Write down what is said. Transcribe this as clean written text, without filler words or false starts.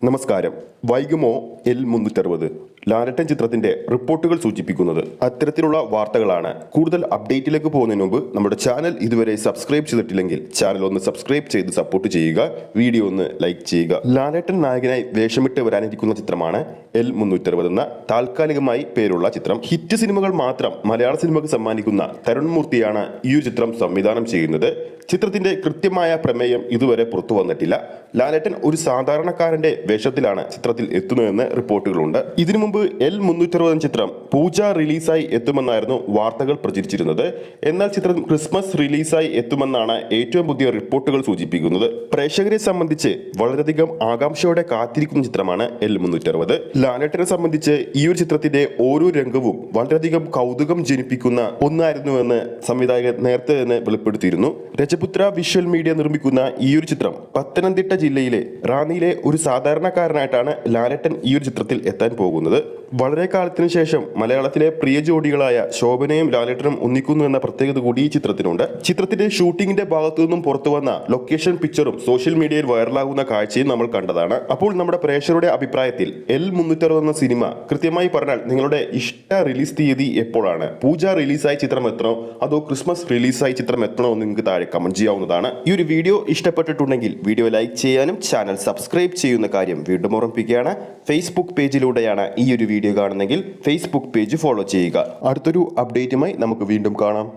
നമസ്കാരം. വൈകുമോ L360 ലാലേട്ടൻ ചിത്രത്തിന്റെ റിപ്പോർട്ടുകൾ സൂചിപ്പിക്കുന്നത് അത്തരത്തിലുള്ള വാർത്തകളാണ്. കൂടുതൽ അപ്ഡേറ്റിലേക്ക് പോകുന്നതിന് മുമ്പ് നമ്മുടെ ചാനൽ ഇതുവരെ സബ്സ്ക്രൈബ് ചെയ്തിട്ടില്ലെങ്കിൽ ചാനൽ ഒന്ന് സബ്സ്ക്രൈബ് ചെയ്ത് സപ്പോർട്ട് ചെയ്യുക, വീഡിയോ ഒന്ന് ലൈക്ക് ചെയ്യുക. ലാലേട്ടൻ നായകനായി വേഷമിട്ട് വരാനിരിക്കുന്ന ചിത്രമാണ് L360 എന്ന താൽക്കാലികമായി പേരുള്ള ചിത്രം. ഹിറ്റ് സിനിമകൾ മാത്രം മലയാള സിനിമയ്ക്ക് സമ്മാനിക്കുന്ന തരുൺ മൂർത്തിയാണ് ഈ ഒരു ചിത്രം സംവിധാനം ചെയ്യുന്നത്. ചിത്രത്തിന്റെ കൃത്യമായ പ്രമേയം ഇതുവരെ പുറത്തു വന്നിട്ടില്ല. ലാലേട്ടൻ ഒരു സാധാരണക്കാരന്റെ വേഷത്തിലാണ് ചിത്രത്തിൽ എത്തുന്നതെന്ന് റിപ്പോർട്ടുകളുണ്ട്. ഇതിനു മുമ്പ് L360 ചിത്രം പൂജ റിലീസായി എത്തുമെന്നായിരുന്നു വാർത്തകൾ പ്രചരിച്ചിരുന്നത്. എന്നാൽ ചിത്രം ക്രിസ്മസ് റിലീസായി എത്തുമെന്നാണ് ഏറ്റവും പുതിയ റിപ്പോർട്ടുകൾ സൂചിപ്പിക്കുന്നത്. പ്രേക്ഷകരെ സംബന്ധിച്ച് വളരെയധികം ആകാംക്ഷയോടെ കാത്തിരിക്കുന്ന ചിത്രമാണ് L360. ലാലേട്ടനെ സംബന്ധിച്ച് ഈ ഒരു ചിത്രത്തിന്റെ ഓരോ രംഗവും വളരെയധികം കൗതുകം ജനിപ്പിക്കുന്ന ഒന്നായിരുന്നുവെന്ന് സംവിധായകൻ നേരത്തെ തന്നെ വെളിപ്പെടുത്തിയിരുന്നു. രജപുത്ര വിഷ്വൽ മീഡിയ നിർമ്മിക്കുന്ന ഈ ഒരു ചിത്രം പത്തനംതിട്ട ജില്ലയിലെ റാന്നിയിലെ ഒരു സാധാരണക്കാരനായിട്ടാണ് ലാലേട്ടൻ ഈ ഒരു ചിത്രത്തിൽ എത്താൻ പോകുന്നത്. വളരെ കാലത്തിന് ശേഷം മലയാളത്തിലെ പ്രിയ ജോഡികളായ ശോഭനയും ലാലേട്ടനും ഒന്നിക്കുന്നു എന്ന പ്രത്യേകത കൂടി ഈ ചിത്രത്തിനുണ്ട്. ചിത്രത്തിന്റെ ഷൂട്ടിംഗിന്റെ ഭാഗത്തു നിന്നും പുറത്തു വന്ന ലൊക്കേഷൻ പിക്ചറും സോഷ്യൽ മീഡിയയിൽ വൈറലാകുന്ന കാഴ്ചയും നമ്മൾ കണ്ടതാണ്. അപ്പോൾ നമ്മുടെ പ്രേക്ഷകരുടെ അഭിപ്രായത്തിൽ L360 എന്ന സിനിമ കൃത്യമായി പറഞ്ഞാൽ നിങ്ങളുടെ ഇഷ്ട റിലീസ് തീയതി എപ്പോഴാണ്? പൂജ റിലീസായി ചിത്രം എത്തണോ അതോ ക്രിസ്മസ് റിലീസായി ചിത്രം എത്തണോ എന്ന് നിങ്ങൾക്ക് താഴെ കമന്റ് ചെയ്യാവുന്നതാണ്. ഈ ഒരു വീഡിയോ ഇഷ്ടപ്പെട്ടിട്ടുണ്ടെങ്കിൽ വീഡിയോ ലൈക്ക് ചെയ്യാനും ചാനൽ സബ്സ്ക്രൈബ് ചെയ്യുന്ന കാര്യം വീണ്ടും ഓർമ്മിപ്പിക്കുകയാണ്. ഫേസ്ബുക്ക് പേജിലൂടെയാണ് ഈ ഒരു വീഡിയോ കാണുന്നെങ്കിൽ ഫേസ്ബുക്ക് പേജ് ഫോളോ ചെയ്യുക. അടുത്തൊരു അപ്ഡേറ്റുമായി നമുക്ക് വീണ്ടും കാണാം.